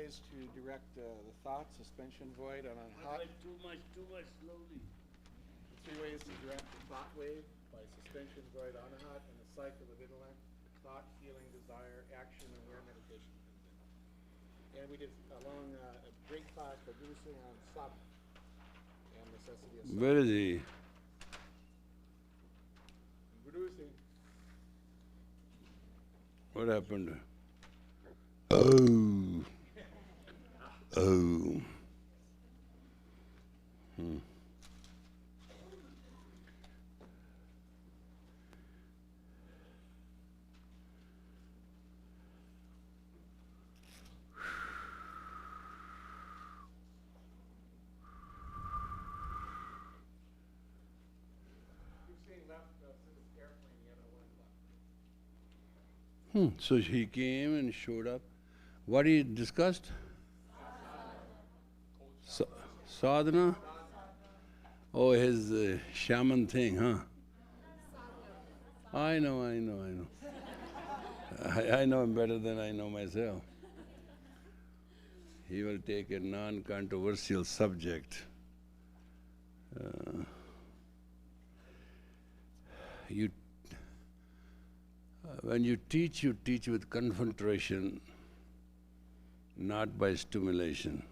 ways to direct the thought suspension void on a hot. Too much slowly. Three ways to direct the thought wave by suspension void on a hot and the cycle of intellect, thought, feeling, desire, action, and where meditation comes in. And we did a long, a great class by Brucey on Satvic and necessity of Satvic. Where is he? Brucey. What happened? Oh. Oh. So he came and showed up. What he discussed? Sadhana? Oh, his shaman thing, huh? I know. I know him better than I know myself. He will take a non-controversial subject. When you teach with concentration, not by stimulation.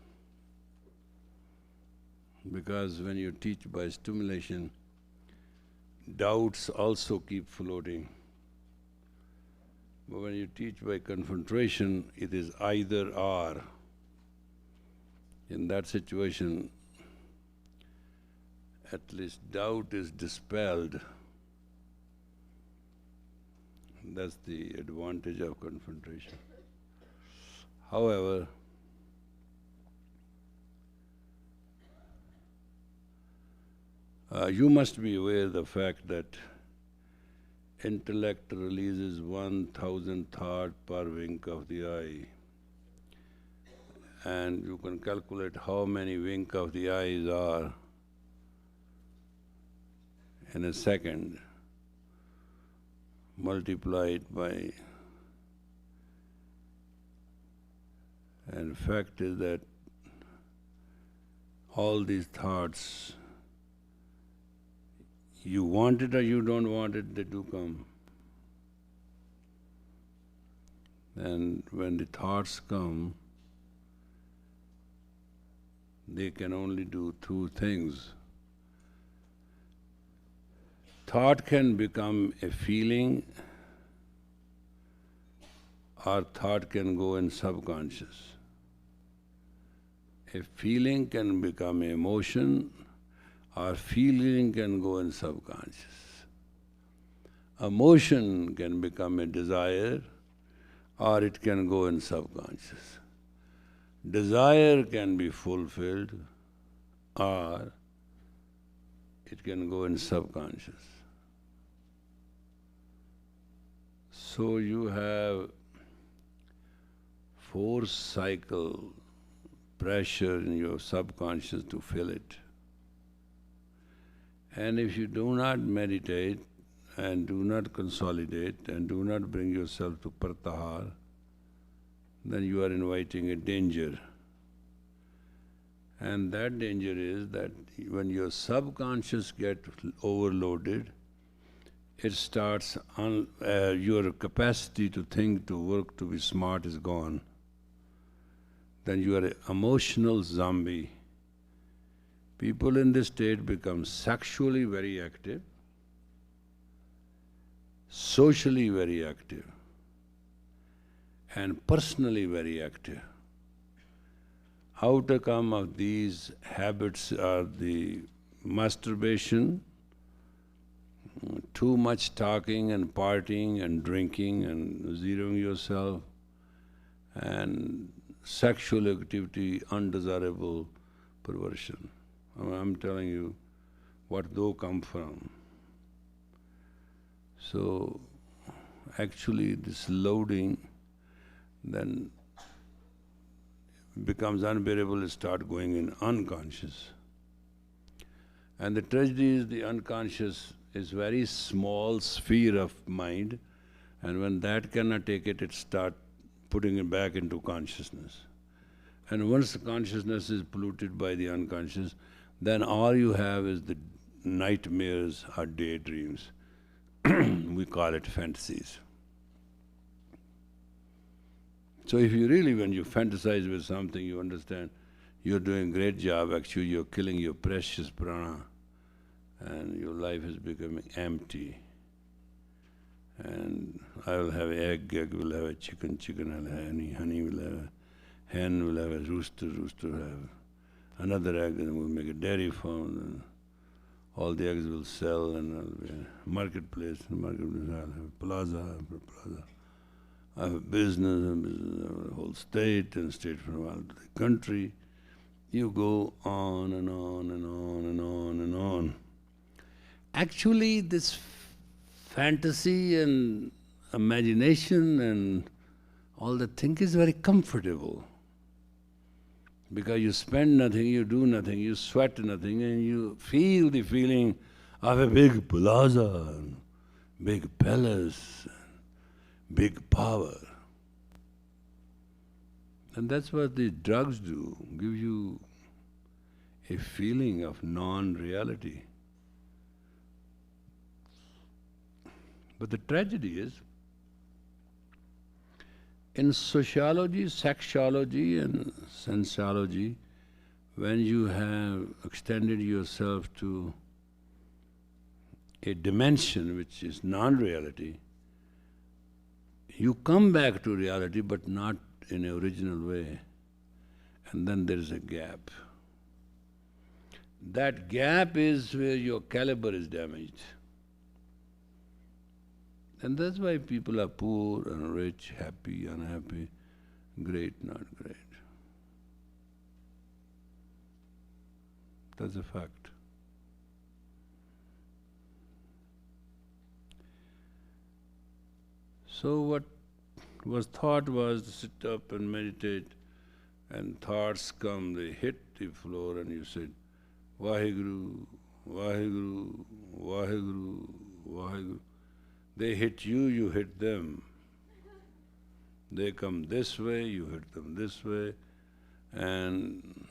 Because when you teach by stimulation, doubts also keep floating. But when you teach by concentration, it is either or. In that situation, at least doubt is dispelled. That's the advantage of concentration. However, you must be aware of the fact that intellect releases 1,000 thoughts per wink of the eye. And you can calculate how many winks of the eyes are in a second. Multiply it by, and fact is that all these thoughts, you want it or you don't want it, they do come. And when the thoughts come, they can only do two things. Thought can become a feeling, or thought can go in subconscious. A feeling can become emotion, or feeling can go in subconscious. Emotion can become a desire, or it can go in subconscious. Desire can be fulfilled, or it can go in subconscious. So you have force cycle pressure in your subconscious to fill it. And if you do not meditate and do not consolidate and do not bring yourself to pratyahara, then you are inviting a danger. And that danger is that when your subconscious gets overloaded, it starts, your capacity to think, to work, to be smart is gone. Then you are an emotional zombie. People in this state become sexually very active, socially very active, and personally very active. Outcome of these habits are the masturbation, too much talking and partying and drinking and zeroing yourself, and sexual activity, undesirable perversion. I'm telling you what those come from. So actually this loading then becomes unbearable, it starts going in unconscious. And the tragedy is the unconscious is very small sphere of mind, and when that cannot take it, it starts putting it back into consciousness. And once the consciousness is polluted by the unconscious, then all you have is the nightmares or daydreams. We call it fantasies. So if you really, when you fantasize with something, you understand you're doing a great job, actually you're killing your precious prana and your life is becoming empty. And I will have egg will have a chicken, chicken will have honey will have a hen, will have a rooster, rooster will have another egg, and we'll make a dairy farm, and all the eggs will sell, and there'll be a marketplace, I'll have a plaza, I have a business, I have a whole state, and state from all to the country. You go on and on and on and on and on. Actually, this fantasy and imagination and all that thing is very comfortable. Because you spend nothing, you do nothing, you sweat nothing, and you feel the feeling of a big plaza, and big palace, and big power. And that's what the drugs do, give you a feeling of non-reality. But the tragedy is, in sociology, sexology and sensuology, when you have extended yourself to a dimension which is non-reality, you come back to reality but not in an original way. And then there is a gap. That gap is where your caliber is damaged. And that's why people are poor and rich, happy, unhappy, great, not great. That's a fact. So what was thought was to sit up and meditate, and thoughts come, they hit the floor, and you said, Vaheguru, Vaheguru, Vaheguru, Vaheguru. They hit you, you hit them. They come this way, you hit them this way, and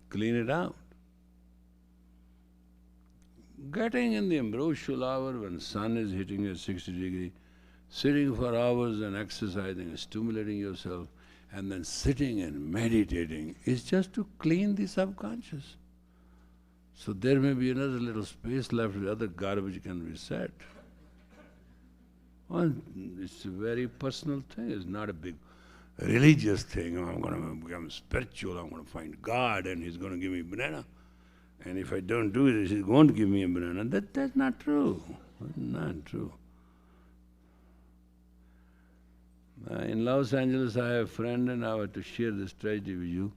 clean it out. Getting in the ambrosial hour when sun is hitting at 60 degrees, sitting for hours and exercising and stimulating yourself, and then sitting and meditating is just to clean the subconscious. So there may be another little space left where other garbage can be set. Well, it's a very personal thing. It's not a big religious thing. Oh, I'm going to become spiritual. I'm going to find God and He's going to give me a banana. And if I don't do this, He's going to give me a banana. That's not true. That's not true. In Los Angeles, I have a friend, and I want to share this tragedy with you.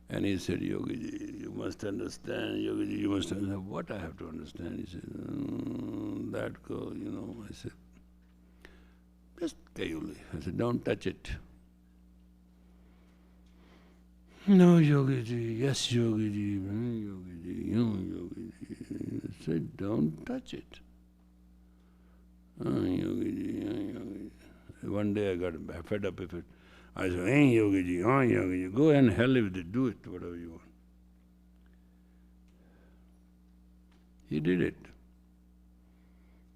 And he said, Yogi, you must understand, Yogi, you must understand. What I have to understand? He said, that girl, you know. I said, just casually. I said, don't touch it. No, Yogi, yes, Yogi, Yogi, no, Yogi. I said, don't touch it. Yogi. One day I got fed up with it. I said, hey, Yogi, go and hell with it, do it, whatever you want. He did it.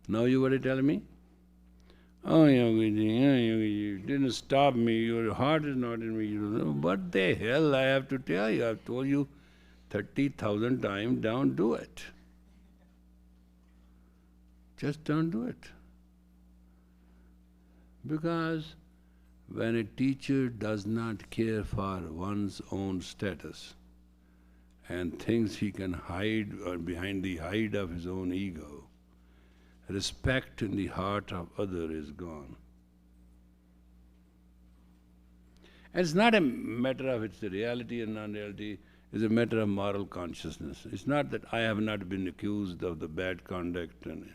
Now you want to tell me? Oh, Yogi, you didn't stop me, your heart is not in me. You don't know. What the hell I have to tell you? I've told you 30,000 times, don't do it. Just don't do it. Because when a teacher does not care for one's own status and thinks he can hide or behind the hide of his own ego, respect in the heart of other is gone. And it's not a matter of it's the reality and non-reality, it's a matter of moral consciousness. It's not that I have not been accused of the bad conduct and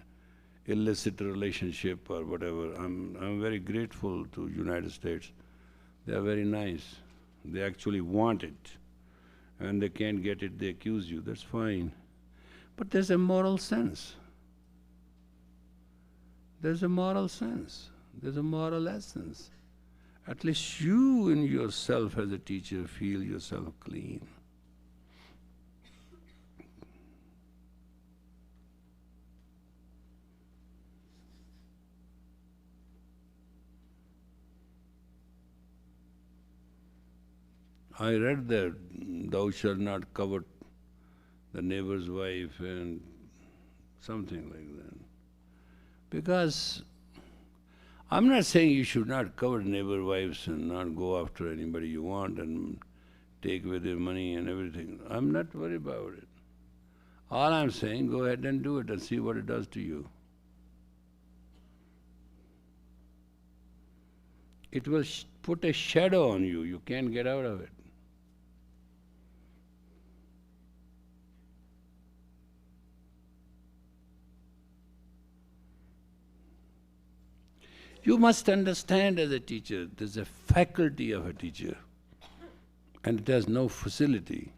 illicit relationship or whatever. I'm very grateful to United States. They are very nice. They actually want it. And they can't get it, they accuse you. That's fine. But there's a moral sense. There's a moral sense. There's a moral essence. At least you in yourself as a teacher feel yourself clean. I read that thou shalt not covet the neighbor's wife and something like that. Because I'm not saying you should not covet neighbor wives and not go after anybody you want and take away their money and everything. I'm not worried about it. All I'm saying, go ahead and do it and see what it does to you. It will put a shadow on you. You can't get out of it. You must understand as a teacher, there's a faculty of a teacher and it has no facility.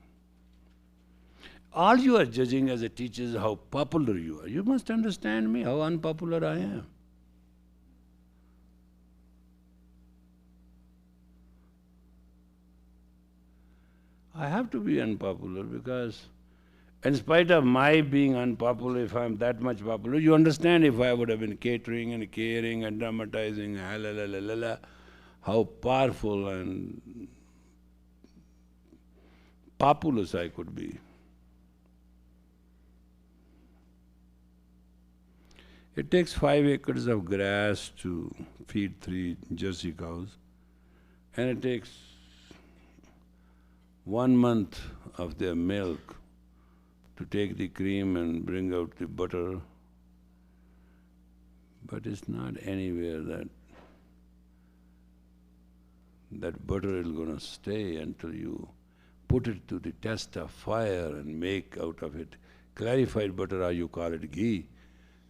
All you are judging as a teacher is how popular you are. You must understand me, how unpopular I am. I have to be unpopular because in spite of my being unpopular, if I'm that much popular, you understand if I would have been catering and caring and dramatizing, how powerful and populous I could be. It takes 5 acres of grass to feed 3 Jersey cows, and it takes 1 month of their milk to take the cream and bring out the butter. But it's not anywhere that butter is going to stay until you put it to the test of fire and make out of it clarified butter, or you call it ghee,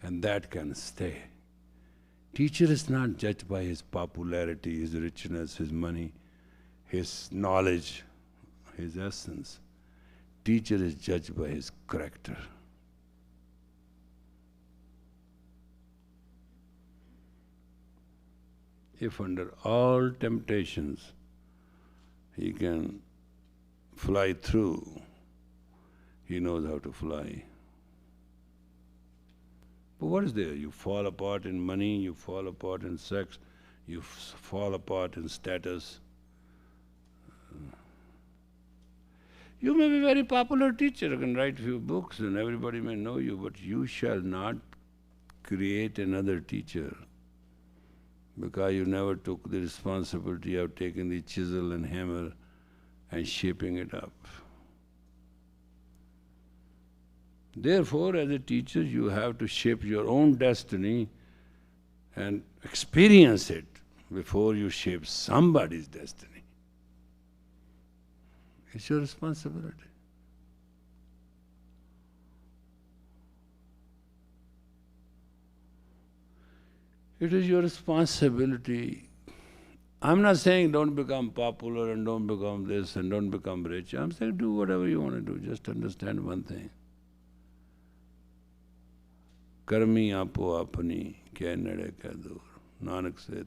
and that can stay. Teacher is not judged by his popularity, his richness, his money, his knowledge, his essence. Teacher is judged by his character. If under all temptations he can fly through, he knows how to fly. But what is there? You fall apart in money, you fall apart in sex, you fall apart in status. You may be a very popular teacher, can write few books and everybody may know you, but you shall not create another teacher because you never took the responsibility of taking the chisel and hammer and shaping it up. Therefore, as a teacher, you have to shape your own destiny and experience it before you shape somebody's destiny. It's your responsibility. It is your responsibility. I'm not saying don't become popular and don't become this and don't become rich. I'm saying do whatever you want to do. Just understand one thing. Karmi apo apani kya nade kya dur. Nanak said,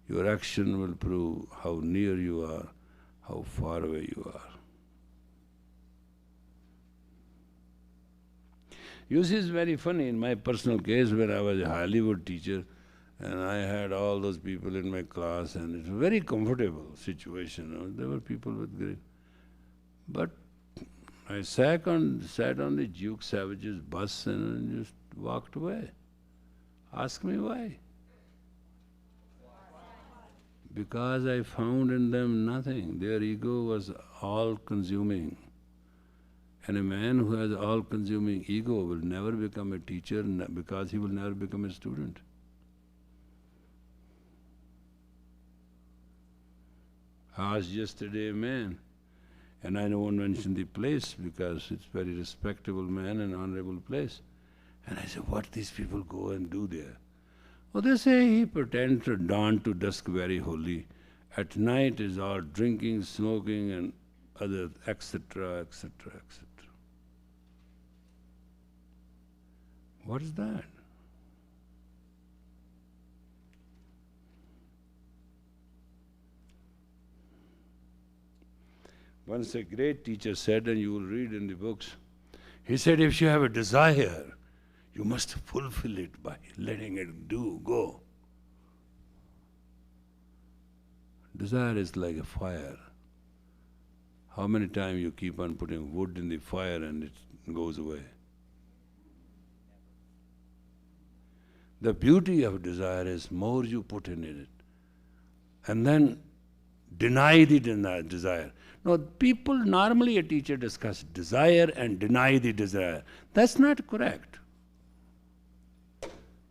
your action will prove how near you are, how far away you are. You see, it's very funny. In my personal case, when I was a Hollywood teacher, and I had all those people in my class, and it's a very comfortable situation. There were people with great... But I sat on the Duke Savage's bus and just walked away. Ask me why. Because I found in them nothing. Their ego was all-consuming. And a man who has all-consuming ego will never become a teacher because he will never become a student. I asked yesterday a man, and I won't mention the place because it's a very respectable man and honorable place. And I said, what these people go and do there? Well, they say he pretends to dawn to dusk very holy. At night is all drinking, smoking and other etc., etc., etc. What is that? Once a great teacher said, and you will read in the books, he said, if you have a desire, you must fulfill it by letting it go. Desire is like a fire. How many times you keep on putting wood in the fire and it goes away? The beauty of desire is more you put in it, and then deny the desire. Now, people, normally a teacher discusses desire and deny the desire. That's not correct.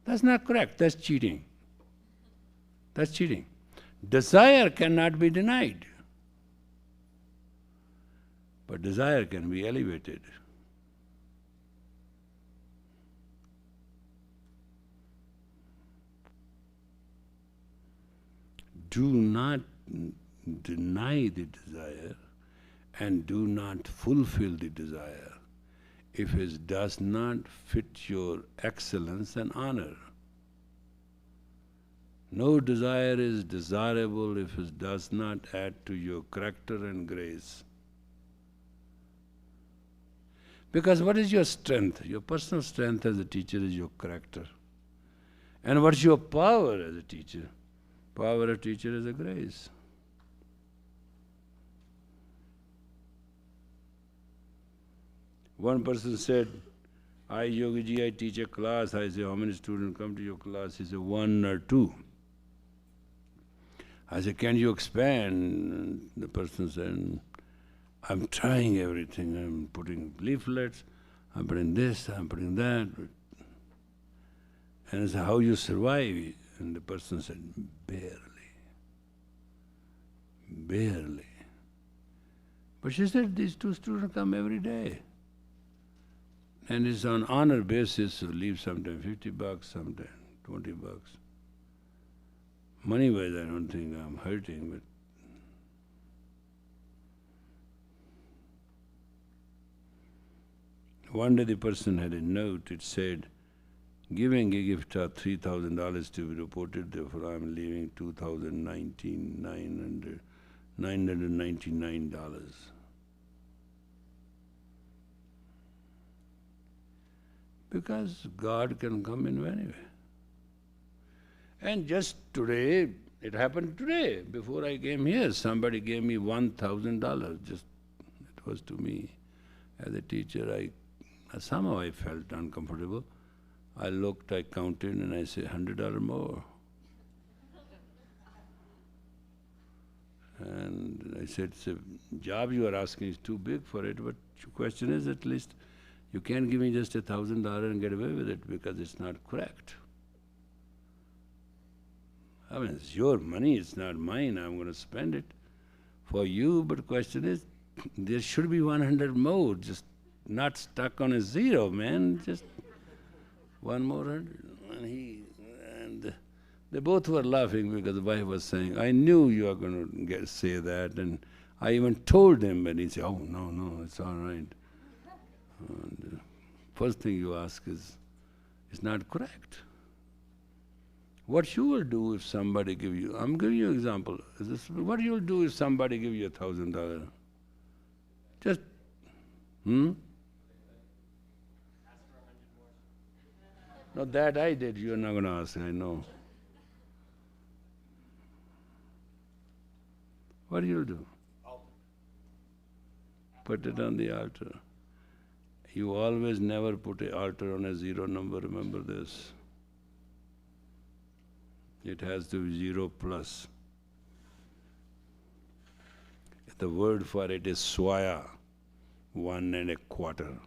That's not correct. That's cheating. That's cheating. Desire cannot be denied, but desire can be elevated. Do not deny the desire and do not fulfill the desire if it does not fit your excellence and honor. No desire is desirable if it does not add to your character and grace. Because what is your strength? Your personal strength as a teacher is your character. And what's your power as a teacher? Power of teacher is a grace. One person said, Yogi ji, I teach a class. I say, how many students come to your class? He said, 1 or 2. I said, can you expand? And the person said, I'm trying everything. I'm putting leaflets, I'm putting this, I'm putting that. And I said, how you survive? And the person said, barely. Barely. But she said, these 2 students come every day. And it's on honor basis, so leave sometimes $50, sometimes $20. Money-wise, I don't think I'm hurting, but one day the person had a note, it said, giving a gift of $3,000 to be reported, therefore I'm leaving $2,999. Because God can come in anyway. And just today, it happened today, before I came here, somebody gave me $1,000, just, it was to me. As a teacher, somehow I felt uncomfortable. I looked, I counted, and I said, $100 more. And I said, it's a job you are asking is too big for it, but the question is, at least you can't give me just $1,000 and get away with it because it's not correct. I mean, it's your money, it's not mine, I'm going to spend it for you, but the question is, there should be 100 more, just not stuck on a 0, man, just one more 100. And they both were laughing because the wife was saying, I knew you were going to say that, and I even told him, and he said, oh, no, it's all right. And first thing you ask is, it's not correct. What you will do if somebody give you, I'm giving you an example, what you will do if somebody give you $1,000? Just, No, that I did, you're not going to ask, I know. What do you do? Put it on the altar. You always never put an altar on a 0 number, remember this. It has to be 0 plus. The word for it is swaya, 1 1/4.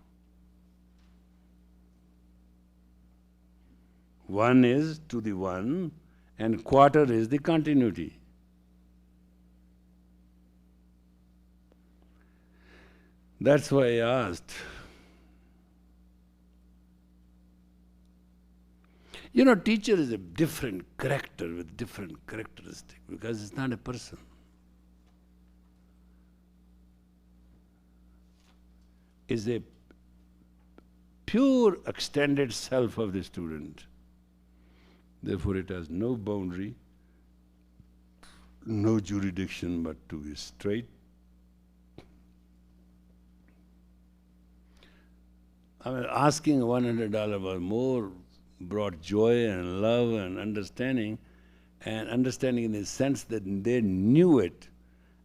1 is to the 1 and quarter is the continuity. That's why I asked. You know, teacher is a different character with different characteristics because it's not a person. It's a pure extended self of the student. Therefore, it has no boundary, no jurisdiction but to be straight, I mean, asking $100 was more brought joy and love and understanding in the sense that they knew it.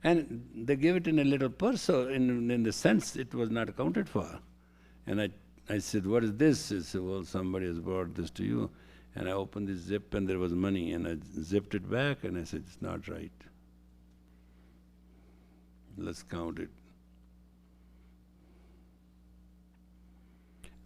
And they gave it in a little purse, so in the sense it was not accounted for. And I said, what is this? He said, well, somebody has brought this to you. And I opened the zip and there was money, and I zipped it back and I said, it's not right. Let's count it.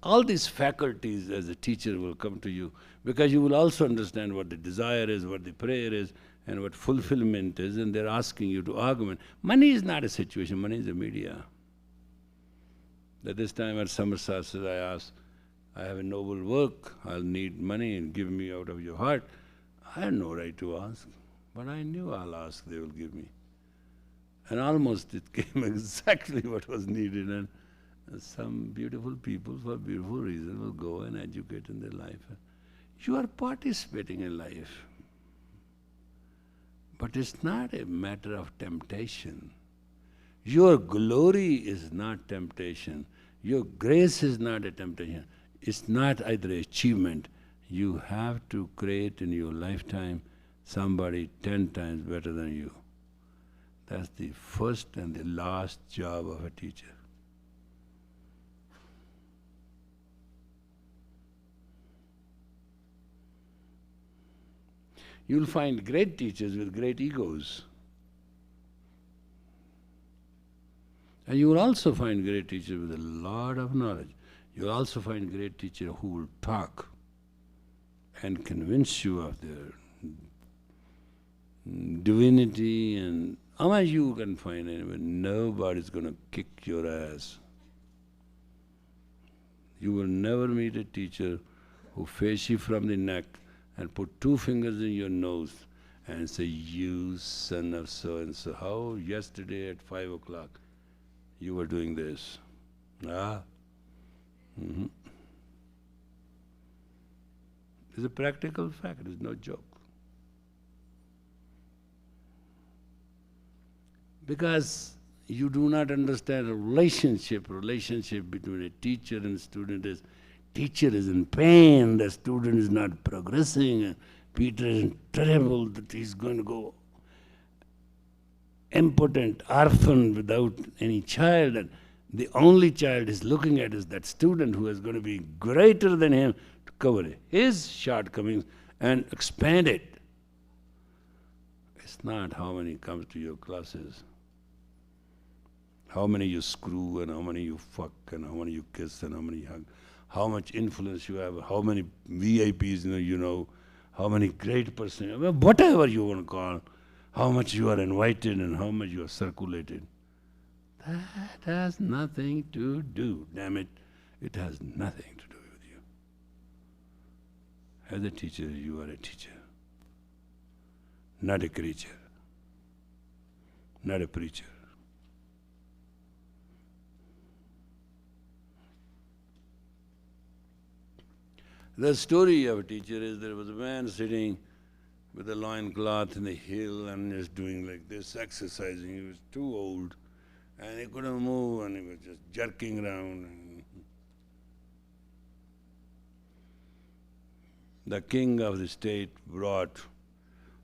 All these faculties as a teacher will come to you because you will also understand what the desire is, what the prayer is, and what fulfillment is, and they're asking you to argument. Money is not a situation, money is a media. At this time at Summer Sastra, I asked, I have a noble work, I'll need money and give me out of your heart. I had no right to ask, but I knew I'll ask, they will give me. And almost it came exactly what was needed, and some beautiful people for beautiful reasons will go and educate in their life. You are participating in life. But it's not a matter of temptation. Your glory is not temptation. Your grace is not a temptation. It's not either achievement. You have to create in your lifetime somebody 10 times better than you. That's the first and the last job of a teacher. You'll find great teachers with great egos. And you will also find great teachers with a lot of knowledge. You'll also find great teachers who will talk and convince you of their divinity, and how much you can find anywhere. Nobody's going to kick your ass. You will never meet a teacher who face you from the neck and put 2 fingers in your nose and say, you son of so-and-so, how yesterday at 5 o'clock you were doing this? It's a practical fact, it's no joke. Because you do not understand a relationship between a teacher and student is, teacher is in pain, the student is not progressing, and Peter is terrible that he's going to go impotent, orphan without any child, and the only child he's looking at is that student who is going to be greater than him to cover his shortcomings and expand it. It's not how many comes to your classes, how many you screw and how many you fuck and how many you kiss and how many you hug, how much influence you have, how many VIPs you know, how many great persons, whatever you want to call, how much you are invited and how much you are circulated. That has nothing to do, damn it. It has nothing to do with you. As a teacher, you are a teacher, not a creature, not a preacher. The story of a teacher is there was a man sitting with a loincloth in the hill and just doing like this, exercising. He was too old and he couldn't move and he was just jerking around. The king of the state brought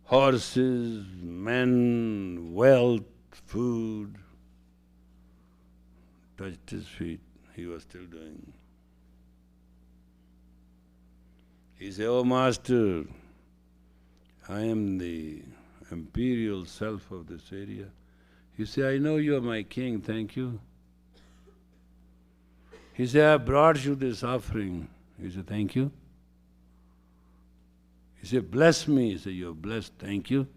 horses, men, wealth, food, touched his feet. He was still doing. He said, "Oh master, I am the imperial self of this area." He said, "I know you are my king, thank you." He said, "I brought you this offering." He said, "Thank you." He said, "Bless me." He said, "You're blessed, thank you."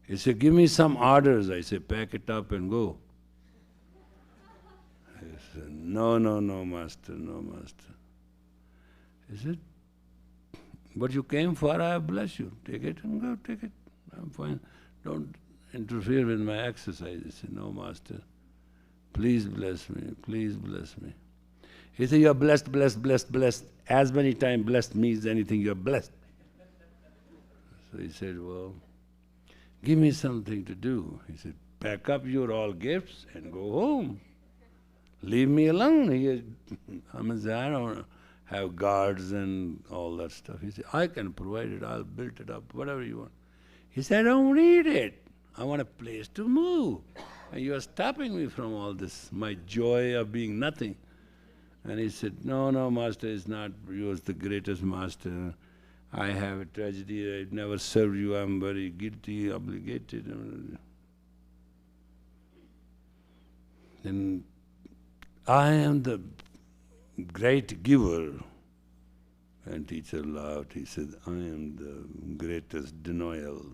He said, "Give me some orders." I said, "Pack it up and go." He said, "No, no, no, master, no, master." He said, "What you came for, I have blessed you. Take it and go, take it. I'm fine. Don't interfere with my exercise." He said, "No, master. Please bless me. Please bless me." He said, "You are blessed, blessed, blessed, blessed. As many times blessed means anything, you are blessed." So he said, "Well, give me something to do." He said, "Pack up your all gifts and go home. Leave me alone. I don't have guards and all that stuff. He said, I can provide it, I'll build it up, whatever you want. He said, I don't need it. I want a place to move. And you are stopping me from all this, my joy of being nothing. And he said, no, master is not, you are the greatest master. I have a tragedy, I never served you, I'm very guilty, obligated. And I am the great giver. And teacher laughed. He said, I am the greatest denial,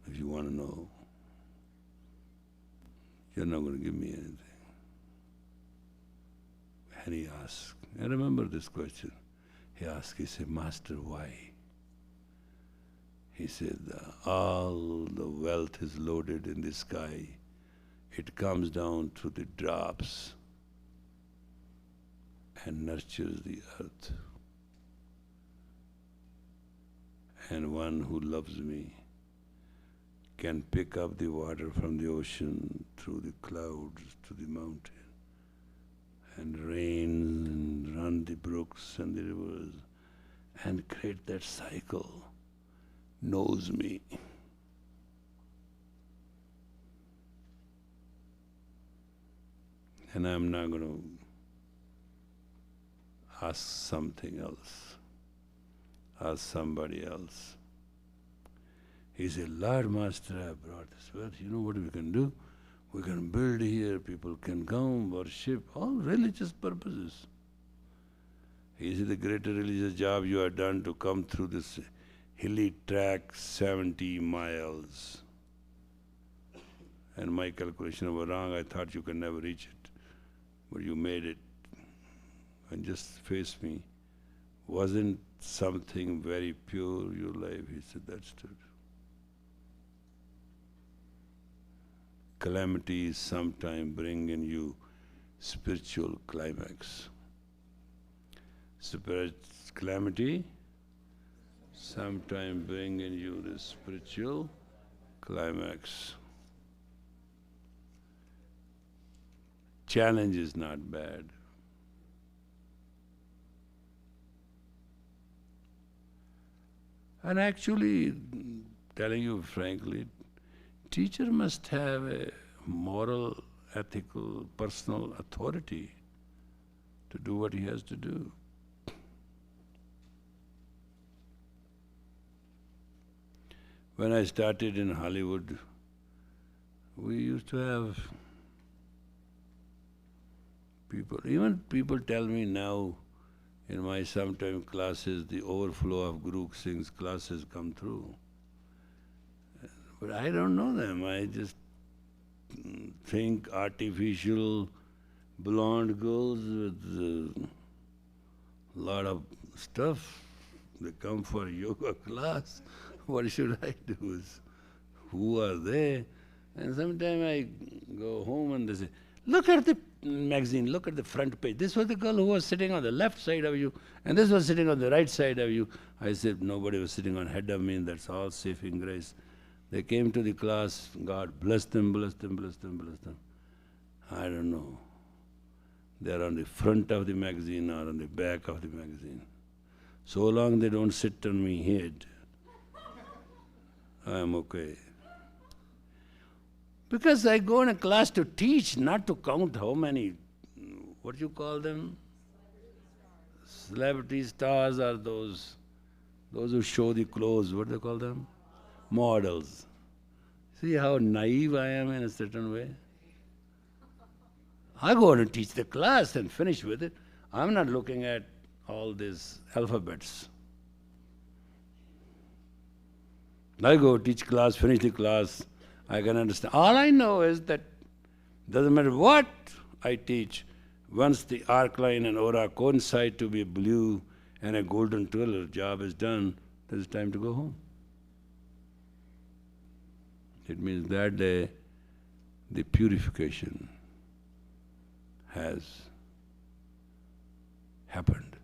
if you want to know. You're not going to give me anything. And he asked, I remember this question. He asked, he said, Master, why? He said, all the wealth is loaded in the sky. It comes down through the drops and nurtures the earth. And one who loves me can pick up the water from the ocean through the clouds to the mountain, and rain and run the brooks and the rivers and create that cycle, knows me. And I'm not going to ask something else, ask somebody else. He said, Lord Master, I brought this wealth. You know what we can do? We can build here, people can come, worship, all religious purposes. He said, the greater religious job you have done to come through this hilly track 70 miles. And my calculations were wrong. I thought you could never reach it. But you made it. And just face me. Wasn't something very pure your life? He said, that's true. Calamities sometimes bring in you spiritual climax. Calamity sometimes bring in you the spiritual climax. Challenge is not bad. And actually, telling you frankly, teacher must have a moral, ethical, personal authority to do what he has to do. When I started in Hollywood, we used to have people, even people tell me now in my sometime classes, the overflow of Guru Singh's classes come through. But I don't know them. I just think artificial blonde girls with a lot of stuff. They come for yoga class. What should I do? Who are they? And sometimes I go home and they say, look at the magazine, look at the front page. This was the girl who was sitting on the left side of you, and this was sitting on the right side of you. I said, nobody was sitting on head of me, and that's all saving grace. They came to the class, God bless them, bless them, bless them, bless them. I don't know. They're on the front of the magazine or on the back of the magazine. So long they don't sit on my head, I am okay. Because I go in a class to teach, not to count how many, what do you call them? Celebrity stars are those who show the clothes, what do they call them? Models. See how naive I am in a certain way? I go to teach the class and finish with it. I'm not looking at all these alphabets. I go teach class, finish the class, I can understand. All I know is that doesn't matter what I teach, once the arc line and aura coincide to be blue and a golden twirler, job is done, there's time to go home. It means that day the purification has happened.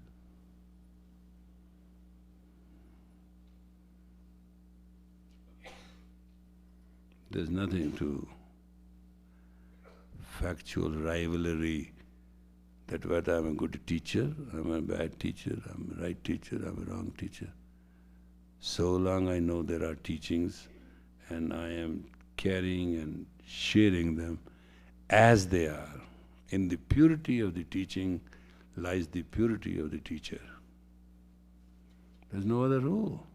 There's nothing to factual rivalry that whether I'm a good teacher, I'm a bad teacher, I'm a right teacher, I'm a wrong teacher. So long I know there are teachings and I am carrying and sharing them as they are. In the purity of the teaching lies the purity of the teacher. There's no other rule.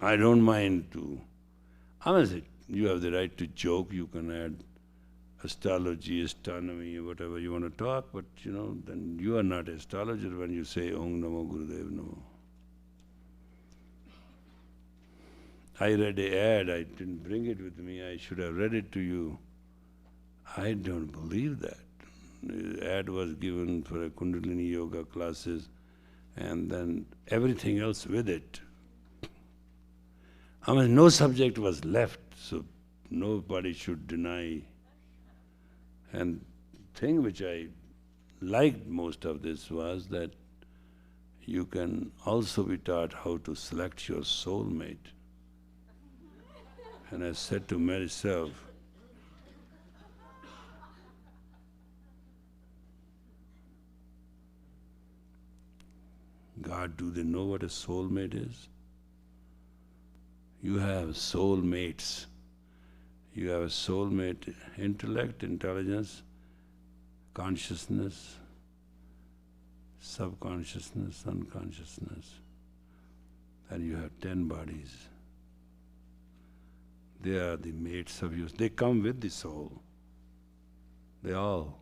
I don't mind to, honestly, you have the right to joke, you can add astrology, astronomy, whatever you want to talk, but then you are not an astrologer when you say Om Namo Gurudev Namo. I read an ad, I didn't bring it with me, I should have read it to you. I don't believe that. The ad was given for a Kundalini Yoga classes and then everything else with it. I mean, no subject was left, so nobody should deny. And thing which I liked most of this was that you can also be taught how to select your soulmate. And I said to myself, God, do they know what a soulmate is? You have soulmates. You have a soulmate, intellect, intelligence, consciousness, subconsciousness, unconsciousness. And you have 10 bodies. They are the mates of you. They come with the soul. They all.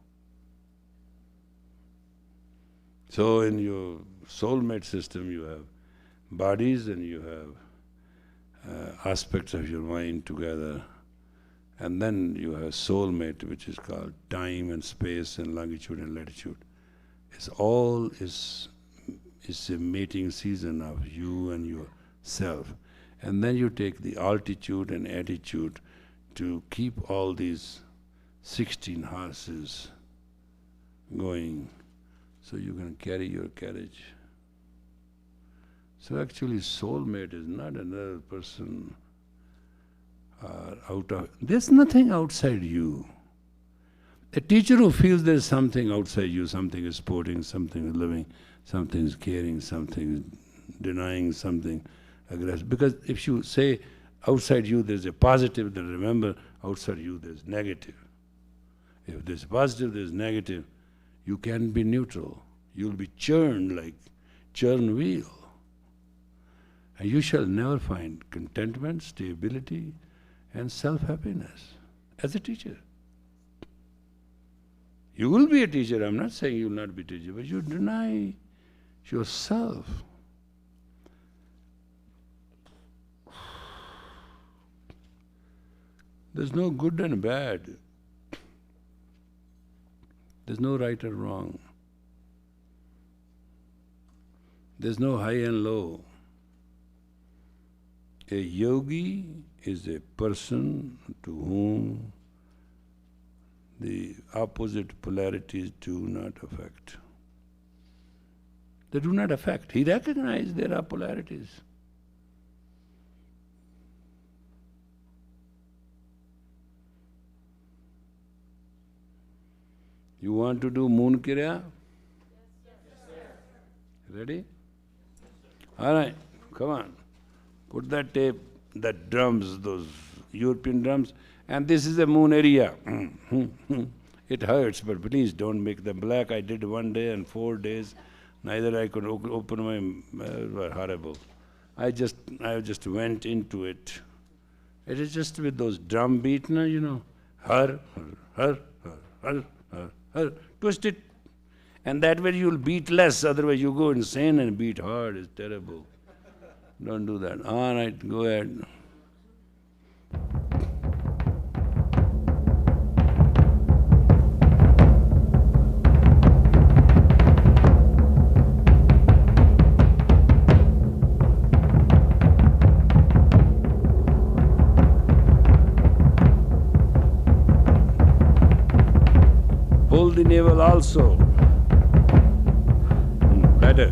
So in your soulmate system you have bodies and you have aspects of your mind together. And then you have soulmate, which is called time and space and longitude and latitude. It's all is a mating season of you and yourself. And then you take the altitude and attitude to keep all these 16 horses going so you can carry your carriage. So actually soulmate is not another person there's nothing outside you. A teacher who feels there's something outside you, something is sporting, something is living, something is caring, something is denying, something aggressive. Because if you say outside you there's a positive, then remember outside you there's negative. If there's positive, there's negative. You can be neutral. You'll be churned like churn wheel. And you shall never find contentment, stability, and self-happiness as a teacher. You will be a teacher, I'm not saying you will not be a teacher, but you deny yourself. There's no good and bad. There's no right or wrong. There's no high and low. A yogi is a person to whom the opposite polarities do not affect. They do not affect. He recognizes there are polarities. You want to do moon Kriya? Yes, ready? All right, come on. Put that tape, that drums, those European drums, and this is a moon area. It hurts, but please don't make them black. I did 1 day and 4 days. Neither I could open my, horrible. I just went into it. It is just with those drum beat, har, twist it. And that way you'll beat less, otherwise you go insane and beat hard. It's terrible. Don't do that. All right, go ahead. Pull the navel also. Better.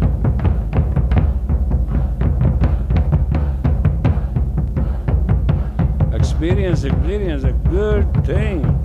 experience a good thing.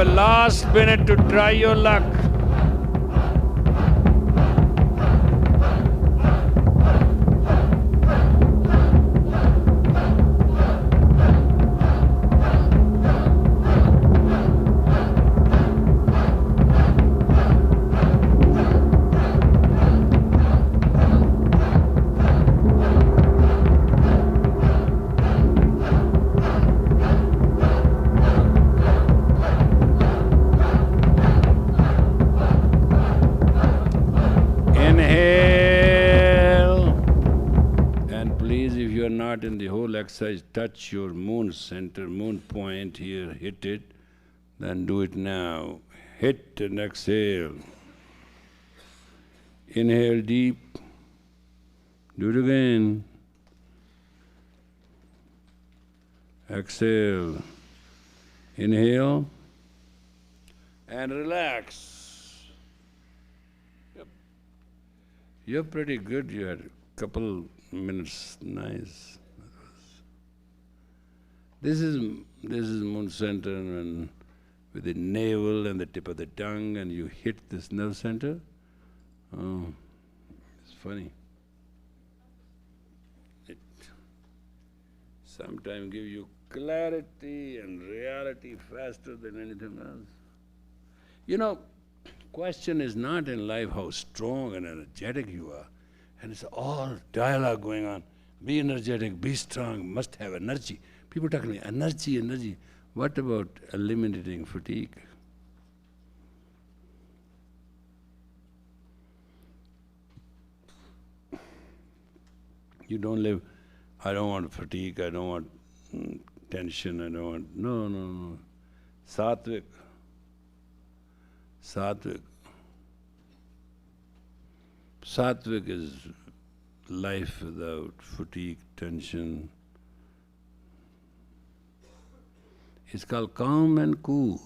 a last minute to try your luck. In the whole exercise, touch your moon center, moon point here, hit it, then do it now. Hit and exhale. Inhale deep, do it again. Exhale. Inhale and relax. Yep. You're pretty good. You had a couple minutes, nice. This is moon center, and with the navel and the tip of the tongue, and you hit this nerve center. Oh, it's funny. It sometimes gives you clarity and reality faster than anything else. You know, question is not in life how strong and energetic you are, and it's all dialogue going on. Be energetic, be strong, must have energy. People talk to me, energy, energy. What about eliminating fatigue? You don't live, I don't want fatigue, I don't want tension, I don't want, no. Satvic. Satvic. Satvic is life without fatigue, tension. It's called calm and cool.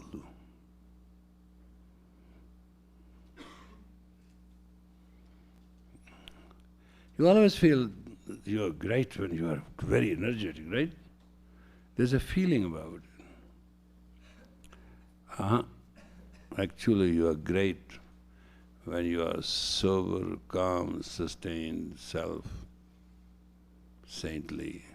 You always feel you're great when you are very energetic, right? There's a feeling about it. Actually, you are great when you are sober, calm, sustained, self-saintly.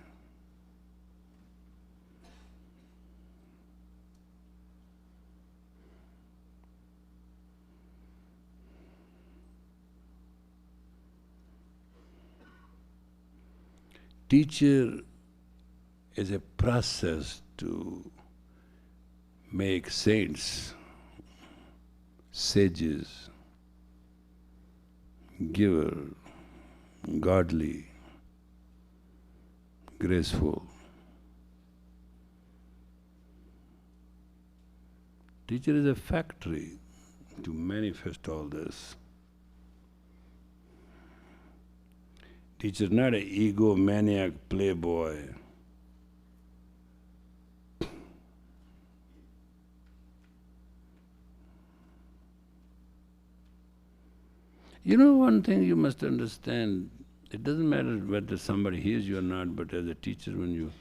Teacher is a process to make saints, sages, giver, godly, graceful. Teacher is a factory to manifest all this. Teacher is not an egomaniac playboy. You know, one thing you must understand, it doesn't matter whether somebody hears you or not, but as a teacher, when you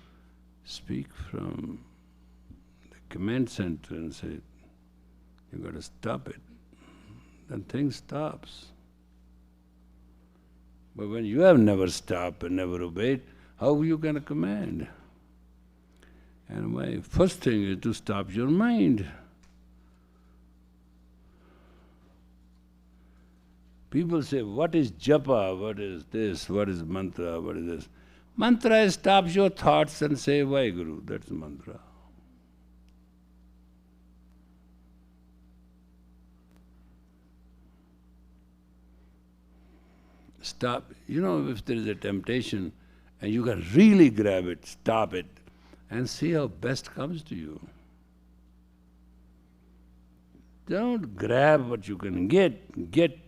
speak from the command center and say, you got to stop it, then thing stops. But when you have never stopped and never obeyed, how are you going to command? And my first thing is to stop your mind. People say, what is japa, what is this, what is mantra, what is this? Mantra stops your thoughts and say, Vaheguru, that's mantra. Stop. You know, if there is a temptation and you can really grab it, stop it, and see how best comes to you. Don't grab what you can get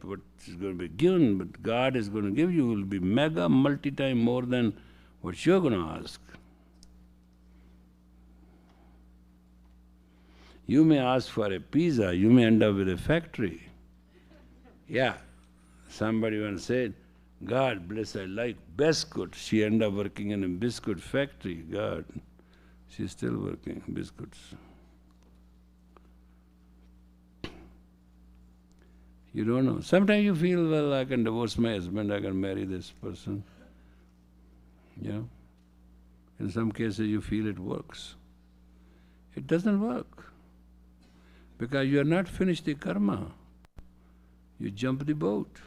what is going to be given, but God is going to give you will be mega, multi-time more than what you're going to ask. You may ask for a pizza, you may end up with a factory. Yeah, somebody once said, God bless, I like biscuit. She ended up working in a biscuit factory. God, she's still working biscuits. You don't know. Sometimes you feel, well, I can divorce my husband, I can marry this person. You know? In some cases you feel it works. It doesn't work. Because you are not finished the karma. You jump the boat.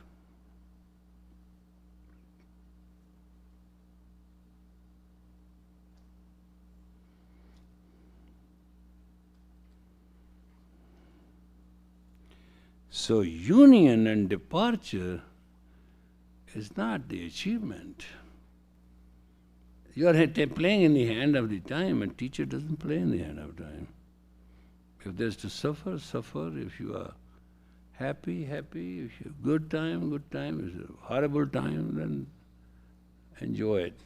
So union and departure is not the achievement. You are playing in the hand of the time, and teacher doesn't play in the hand of time. If there's to suffer, suffer. If you are happy, happy. If you have good time, good time. If it's a horrible time, then enjoy it.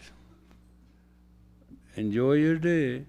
Enjoy your day.